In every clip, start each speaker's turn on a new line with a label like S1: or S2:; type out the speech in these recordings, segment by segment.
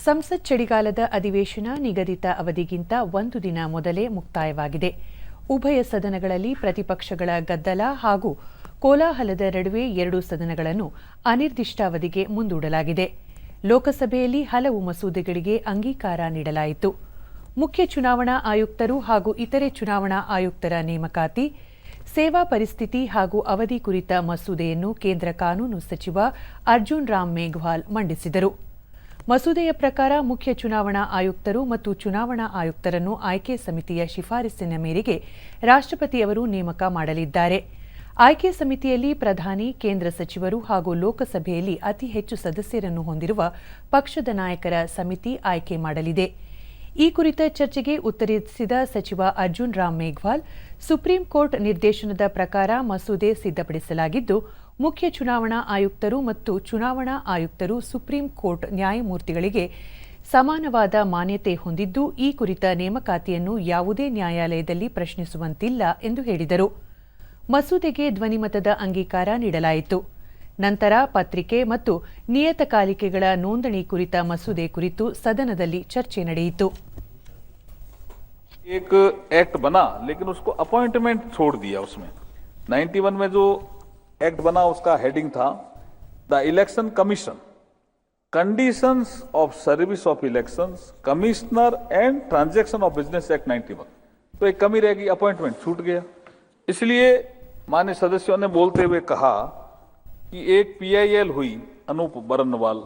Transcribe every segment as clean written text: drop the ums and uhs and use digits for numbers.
S1: ಸಂಸತ್ ಚಳಿಗಾಲದ ಅಧಿವೇಶನ ನಿಗದಿತ ಅವಧಿಗಿಂತ ಒಂದು ದಿನ ಮೊದಲೇ ಮುಕ್ತಾಯವಾಗಿದೆ. ಉಭಯ ಸದನಗಳಲ್ಲಿ ಪ್ರತಿಪಕ್ಷಗಳ ಗದ್ದಲ ಹಾಗೂ ಕೋಲಾಹಲದ ನಡುವೆ ಎರಡೂ ಸದನಗಳನ್ನು ಅನಿರ್ದಿಷ್ಟಾವಧಿಗೆ ಮುಂದೂಡಲಾಗಿದೆ. ಲೋಕಸಭೆಯಲ್ಲಿ ಹಲವು ಮಸೂದೆಗಳಿಗೆ ಅಂಗೀಕಾರ ನೀಡಲಾಯಿತು. ಮುಖ್ಯ ಚುನಾವಣಾ ಆಯುಕ್ತರು ಹಾಗೂ ಇತರೆ ಚುನಾವಣಾ ಆಯುಕ್ತರ ನೇಮಕಾತಿ, ಸೇವಾ ಪರಿಸ್ಥಿತಿ ಹಾಗೂ ಅವಧಿ ಕುರಿತ ಮಸೂದೆಯನ್ನು ಕೇಂದ್ರ ಕಾನೂನು ಸಚಿವ ಅರ್ಜುನ್ ರಾಮ್ ಮೇಘವಾಲ್ ಮಂಡಿಸಿದರು. ಮಸೂದೆಯ ಪ್ರಕಾರ ಮುಖ್ಯ ಚುನಾವಣಾ ಆಯುಕ್ತರು ಮತ್ತು ಚುನಾವಣಾ ಆಯುಕ್ತರನ್ನು ಆಯ್ಕೆ ಸಮಿತಿಯ ಶಿಫಾರಸಿನ ಮೇರೆಗೆ ರಾಷ್ಟ್ರಪತಿಯವರು ನೇಮಕ ಮಾಡಲಿದ್ದಾರೆ. ಆಯ್ಕೆ ಸಮಿತಿಯಲ್ಲಿ ಪ್ರಧಾನಿ, ಕೇಂದ್ರ ಸಚಿವರು ಹಾಗೂ ಲೋಕಸಭೆಯಲ್ಲಿ ಅತಿ ಹೆಚ್ಚು ಸದಸ್ಯರನ್ನು ಹೊಂದಿರುವ ಪಕ್ಷದ ನಾಯಕರ ಸಮಿತಿ ಆಯ್ಕೆ ಮಾಡಲಿದೆ. ಈ ಕುರಿತ ಚರ್ಚೆಗೆ ಉತ್ತರಿಸಿದ ಸಚಿವ ಅರ್ಜುನ್ ರಾಮ್ ಮೇಘವಾಲ್, ಸುಪ್ರೀಂ ಕೋರ್ಟ್ ನಿರ್ದೇಶನದ ಪ್ರಕಾರ ಮಸೂದೆ ಸಿದ್ಧಪಡಿಸಲಾಗಿದ್ದು, ಮುಖ್ಯ ಚುನಾವಣಾ ಆಯುಕ್ತರು ಮತ್ತು ಚುನಾವಣಾ ಆಯುಕ್ತರು ಸುಪ್ರೀಂ ಕೋರ್ಟ್ ನ್ಯಾಯಮೂರ್ತಿಗಳಿಗೆ ಸಮಾನವಾದ ಮಾನ್ಯತೆ ಹೊಂದಿದ್ದು, ಈ ಕುರಿತ ನೇಮಕಾತಿಯನ್ನು ಯಾವುದೇ ನ್ಯಾಯಾಲಯದಲ್ಲಿ ಪ್ರಶ್ನಿಸುವಂತಿಲ್ಲ ಎಂದು ಹೇಳಿದರು. ಮಸೂದೆಗೆ ಧ್ವನಿಮತದ ಅಂಗೀಕಾರ ನೀಡಲಾಯಿತು. ನಂತರ ಪತ್ರಿಕೆ ಮತ್ತು ನಿಯತಕಾಲಿಕೆಗಳ ನೋಂದಣಿ ಕುರಿತ ಮಸೂದೆ ಕುರಿತು ಸದನದಲ್ಲಿ ಚರ್ಚೆ ನಡೆಯಿತು.
S2: एक एक्ट बना लेकिन उसको अपॉइंटमेंट छोड़ दिया. उसमें 91 में जो एक्ट बना उसका हेडिंग था the election commission, conditions of service of elections, commissioner and transaction of business act 91. तो एक कमी रहेगी, अपॉइंटमेंट छूट गया. इसलिए माननीय सदस्यों ने बोलते हुए कहा कि एक PIL हुई अनूप बरनवाल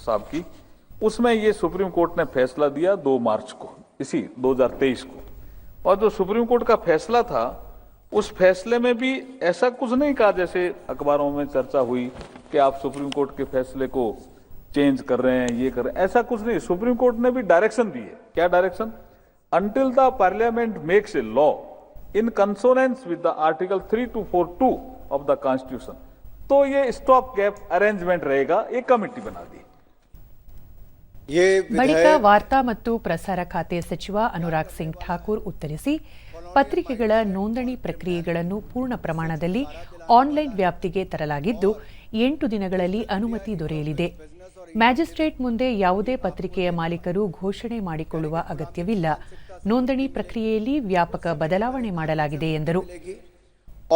S2: साहब की, उसमें ये सुप्रीम कोर्ट ने फैसला दिया 2 मार्च को, इसी 2023 को. और जो सुप्रीम कोर्ट का फैसला था उस फैसले में भी ऐसा कुछ नहीं कहा जैसे अखबारों में चर्चा हुई कि आप सुप्रीम कोर्ट के फैसले को चेंज कर रहे हैं, ये कर रहे हैं. ऐसा कुछ नहीं. सुप्रीम कोर्ट ने भी डायरेक्शन दी है. क्या direction? Until the parliament makes a law in consonance with the article 3242 of the constitution, तो ये स्टॉप गैप अरेंजमेंट रहेगा. एक कमिटी बना दी.
S1: ಬಳಿಕ ವಾರ್ತಾ ಮತ್ತು ಪ್ರಸಾರ ಖಾತೆ ಸಚಿವ ಅನುರಾಗ್ ಸಿಂಗ್ ಠಾಕೂರ್ ಉತ್ತರಿಸಿ, ಪತ್ರಿಕೆಗಳ ನೋಂದಣಿ ಪ್ರಕ್ರಿಯೆಗಳನ್ನು ಪೂರ್ಣ ಪ್ರಮಾಣದಲ್ಲಿ ಆನ್ಲೈನ್ ವ್ಯಾಪ್ತಿಗೆ ತರಲಾಗಿದ್ದು, 8 ದಿನಗಳಲ್ಲಿ ಅನುಮತಿ ದೊರೆಯಲಿದೆ. ಮ್ಯಾಜಿಸ್ಟ್ರೇಟ್ ಮುಂದೆ ಯಾವುದೇ ಪತ್ರಿಕೆಯ ಮಾಲೀಕರು ಘೋಷಣೆ ಮಾಡಿಕೊಳ್ಳುವ ಅಗತ್ಯವಿಲ್ಲ. ನೋಂದಣಿ ಪ್ರಕ್ರಿಯೆಯಲ್ಲಿ ವ್ಯಾಪಕ ಬದಲಾವಣೆ ಮಾಡಲಾಗಿದೆ ಎಂದರು.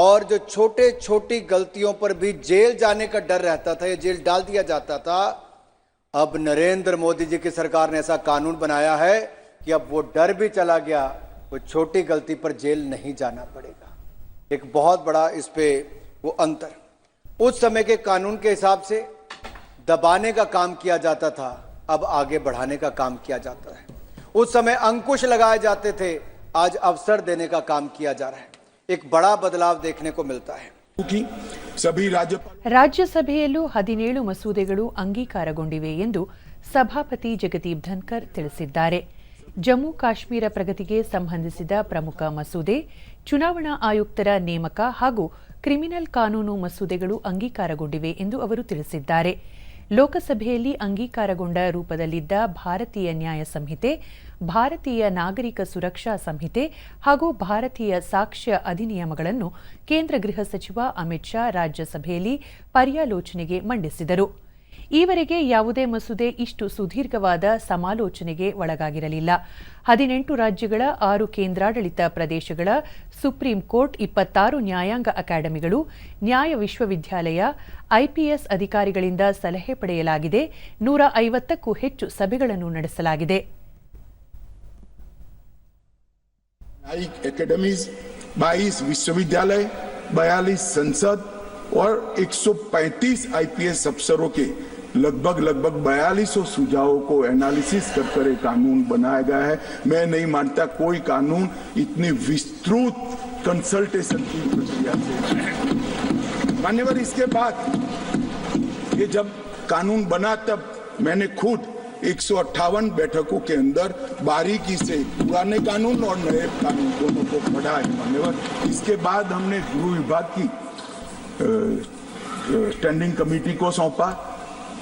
S3: और जो छोटे छोटी गलतियों पर भी जेल जाने का डर रहता था या जेल डाल दिया जाता था, अब नरेंद्र मोदी जी की सरकार ने ऐसा कानून बनाया है कि अब वो डर भी चला गया. वो छोटी गलती पर जेल नहीं जाना पड़ेगा. एक बहुत बड़ा इस पे वो अंतर. उस समय के कानून के हिसाब से दबाने का काम किया जाता था, अब आगे बढ़ाने का काम किया जाता है. उस समय अंकुश लगाए जाते थे, आज अवसर देने का काम किया जा रहा है. एक बड़ा बदलाव देखने को मिलता है.
S1: ರಾಜ್ಯಸಭೆಯಲ್ಲೂ 17 ಮಸೂದೆಗಳು ಅಂಗೀಕಾರಗೊಂಡಿವೆ ಎಂದು ಸಭಾಪತಿ ಜಗದೀಪ್ ಧನ್ಕರ್ ತಿಳಿಸಿದ್ದಾರೆ. ಜಮ್ಮು ಕಾಶ್ಮೀರ ಪ್ರಗತಿಗೆ ಸಂಬಂಧಿಸಿದ ಪ್ರಮುಖ ಮಸೂದೆ, ಚುನಾವಣಾ ಆಯುಕ್ತರ ನೇಮಕ ಹಾಗೂ ಕ್ರಿಮಿನಲ್ ಕಾನೂನು ಮಸೂದೆಗಳು ಅಂಗೀಕಾರಗೊಂಡಿವೆ ಎಂದು ಅವರು ತಿಳಿಸಿದ್ದಾರೆ. ಲೋಕಸಭೆಯಲ್ಲಿ ಅಂಗೀಕಾರಗೊಂಡ ರೂಪದಲ್ಲಿದ್ದ ಭಾರತೀಯ ನ್ಯಾಯ ಸಂಹಿತೆ, ಭಾರತೀಯ ನಾಗರಿಕ ಸುರಕ್ಷಾ ಸಂಹಿತೆ ಹಾಗೂ ಭಾರತೀಯ ಸಾಕ್ಷ್ಯ ಅಧಿನಿಯಮಗಳನ್ನು ಕೇಂದ್ರ ಗೃಹ ಸಚಿವ ಅಮಿತ್ ಶಾ ರಾಜ್ಯಸಭೆಯಲ್ಲಿ ಪರ್ಯಾಲೋಚನೆಗೆ ಮಂಡಿಸಿದರು. ಈವರೆಗೆ ಯಾವುದೇ ಮಸೂದೆ ಇಷ್ಟು ಸುದೀರ್ಘವಾದ ಸಮಾಲೋಚನೆಗೆ ಒಳಗಾಗಿರಲಿಲ್ಲ. 18 ರಾಜ್ಯಗಳ 6 ಕೇಂದ್ರಾಡಳಿತ ಪ್ರದೇಶಗಳ ಸುಪ್ರೀಂ ಕೋರ್ಟ್, 26 ನ್ಯಾಯಾಂಗ ಅಕಾಡೆಮಿಗಳು, ನ್ಯಾಯ ವಿಶ್ವವಿದ್ಯಾಲಯ, IPS ಅಧಿಕಾರಿಗಳಿಂದ ಸಲಹೆ ಪಡೆಯಲಾಗಿದೆ. 150ಕ್ಕೂ ಹೆಚ್ಚು ಸಭೆಗಳನ್ನು ನಡೆಸಲಾಗಿದೆ.
S4: न्यायिक एकेडमीज, 22 विश्वविद्यालय, 42 संसद और 135 IPS अफसरों के लगभग 4200 सुझावों को एनालिसिस कर एक कानून बनाया गया है. मैं नहीं मानता कोई कानून इतनी विस्तृत कंसल्टेशन की प्रक्रिया से. मान्यवर, इसके बाद ये जब कानून बना तब मैंने खुद 158 बैठकों के अंदर बारीकी से पुराने कानून और नए कानून दोनों को पढ़ा है. मान्यवर, इसके बाद हमने गृह विभाग की स्टैंडिंग कमेटी को सौंपा.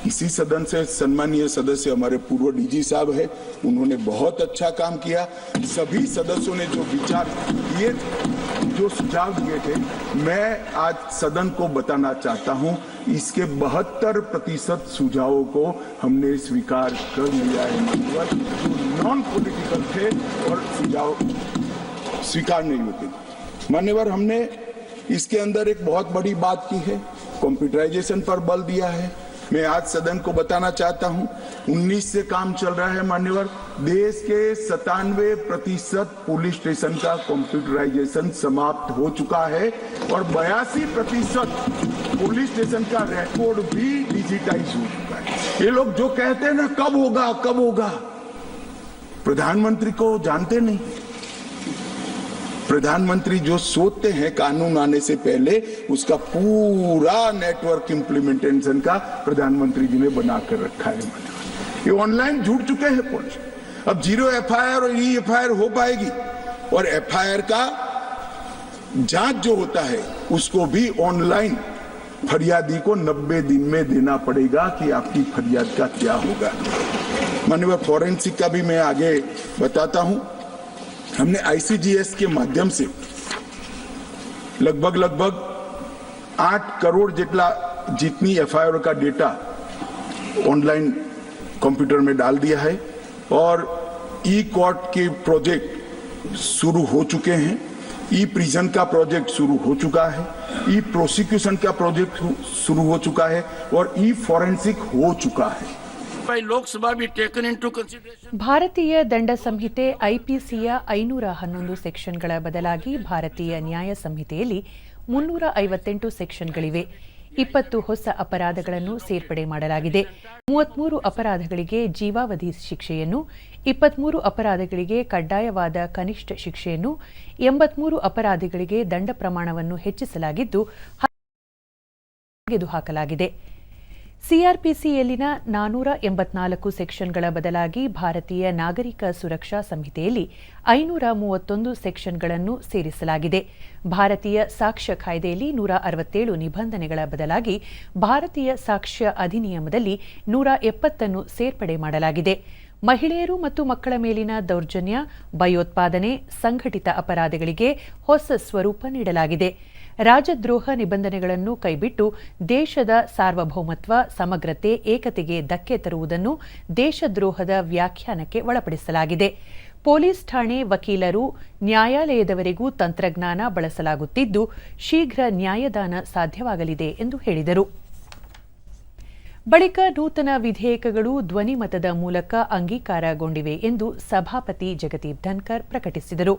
S4: इसी सदन से सम्मानीय सदस्य हमारे पूर्व DG साहब है, उन्होंने बहुत अच्छा काम किया. सभी सदस्यों ने जो विचार दिए जो सुझाव दिए थे, मैं आज सदन को बताना चाहता हूं, इसके 72% सुझावों को हमने स्वीकार कर लिया है। मतलब जो नॉन पॉलिटिकल थे और सुझाव स्वीकार नहीं होते। मान्यवर, हमने इसके अंदर एक बहुत बड़ी बात की है, कंप्यूटराइजेशन पर बल दिया है। मैं आज सदन को बताना चाहता हूं, 19 से काम चल रहा है। मान्यवर, देश के 97% पुलिस स्टेशन का कंप्यूटराइजेशन समाप्त हो चुका है और 82% पुलिस स्टेशन का रिकॉर्ड भी डिजिटाइज हो चुका है। ये लोग जो कहते हैं ना, कब होगा कब होगा, प्रधानमंत्री को जानते नहीं। प्रधानमंत्री जो सोचते हैं कानून आने से पहले, उसका पूरा नेटवर्क इंप्लीमेंटेशन का प्रधानमंत्री जी ने बनाकर रखा है। ये ऑनलाइन जुड़ चुके हैं पुलिस। अब 0 एफआईआर और EFIR हो पाएगी और एफआईआर का जांच जो होता है उसको भी ऑनलाइन फरियादी को 90 दिन में देना पड़ेगा कि आपकी फरियाद का क्या होगा। माननीय फॉरेंसिक का भी मैं आगे बताता हूं। हमने ICGS के माध्यम से लगभग 8 करोड़ जितनी एफआईआर का डेटा ऑनलाइन कंप्यूटर में डाल दिया है और E-कोर्ट के प्रोजेक्ट शुरू हो चुके हैं, E-प्रिजन का प्रोजेक्ट शुरू हो चुका है, E-प्रोसिक्यूशन का प्रोजेक्ट शुरू हो चुका है और E-फॉरेंसिक हो चुका है।
S5: लोकसभा भी टेकन इनटू कंसिडरेशन।
S1: ಭಾರತೀಯ ದಂಡ ಸಂಹಿತೆ IPCಯ 511 ಸೆಕ್ಷನ್ಗಳ ಬದಲಾಗಿ ಭಾರತೀಯ ನ್ಯಾಯ ಸಂಹಿತೆಯಲ್ಲಿ 358 ಸೆಕ್ಷನ್ಗಳಿವೆ. 20 ಹೊಸ ಅಪರಾಧಗಳನ್ನು ಸೇರ್ಪಡೆ ಮಾಡಲಾಗಿದೆ. 33 ಅಪರಾಧಗಳಿಗೆ ಜೀವಾವಧಿ ಶಿಕ್ಷೆಯನ್ನು, 23 ಅಪರಾಧಗಳಿಗೆ ಕಡ್ಡಾಯವಾದ ಕನಿಷ್ಠ ಶಿಕ್ಷೆಯನ್ನು, 83 ಅಪರಾಧಗಳಿಗೆ ದಂಡ ಪ್ರಮಾಣವನ್ನು ಹೆಚ್ಚಿಸಲಾಗಿದ್ದು ತೆಗೆದುಹಾಕಲಾಗಿದೆ. ಸಿಆರ್ಪಿಸಿಯಲ್ಲಿನ 484 ಸೆಕ್ಷನ್ಗಳ ಬದಲಾಗಿ ಭಾರತೀಯ ನಾಗರಿಕ ಸುರಕ್ಷಾ ಸಂಹಿತೆಯಲ್ಲಿ 531 ಸೆಕ್ಷನ್ಗಳನ್ನು ಸೇರಿಸಲಾಗಿದೆ. ಭಾರತೀಯ ಸಾಕ್ಷ್ಯ ಕಾಯ್ದೆಯಲ್ಲಿ 167 ನಿಬಂಧನೆಗಳ ಬದಲಾಗಿ ಭಾರತೀಯ ಸಾಕ್ಷ್ಯ ಅಧಿನಿಯಮದಲ್ಲಿ 170 ಸೇರ್ಪಡೆ ಮಾಡಲಾಗಿದೆ. ಮಹಿಳೆಯರು ಮತ್ತು ಮಕ್ಕಳ ಮೇಲಿನ ದೌರ್ಜನ್ಯ, ಭಯೋತ್ಪಾದನೆ, ಸಂಘಟಿತ ಅಪರಾಧಗಳಿಗೆ ಹೊಸ ಸ್ವರೂಪ ನೀಡಲಾಗಿದೆ. ರಾಜದ್ರೋಹ ನಿಬಂಧನೆಗಳನ್ನು ಕೈಬಿಟ್ಟು ದೇಶದ ಸಾರ್ವಭೌಮತ್ವ, ಸಮಗ್ರತೆ, ಏಕತೆಗೆ ಧಕ್ಕೆ ತರುವುದನ್ನು ದೇಶದ್ರೋಹದ ವ್ಯಾಖ್ಯಾನಕ್ಕೆ ಒಳಪಡಿಸಲಾಗಿದೆ. ಪೊಲೀಸ್ ಠಾಣೆ, ವಕೀಲರು, ನ್ಯಾಯಾಲಯದವರೆಗೂ ತಂತ್ರಜ್ಞಾನ ಬಳಸಲಾಗುತ್ತಿದ್ದು ಶೀಘ್ರ ನ್ಯಾಯದಾನ ಸಾಧ್ಯವಾಗಲಿದೆ ಎಂದು ಹೇಳಿದರು. ಬಳಿಕ ನೂತನ ವಿಧೇಯಕಗಳು ಧ್ವನಿಮತದ ಮೂಲಕ ಅಂಗೀಕಾರಗೊಂಡಿವೆ ಎಂದು ಸಭಾಪತಿ ಜಗದೀಪ್ ಧನ್ಕರ್ ಪ್ರಕಟಿಸಿದರು.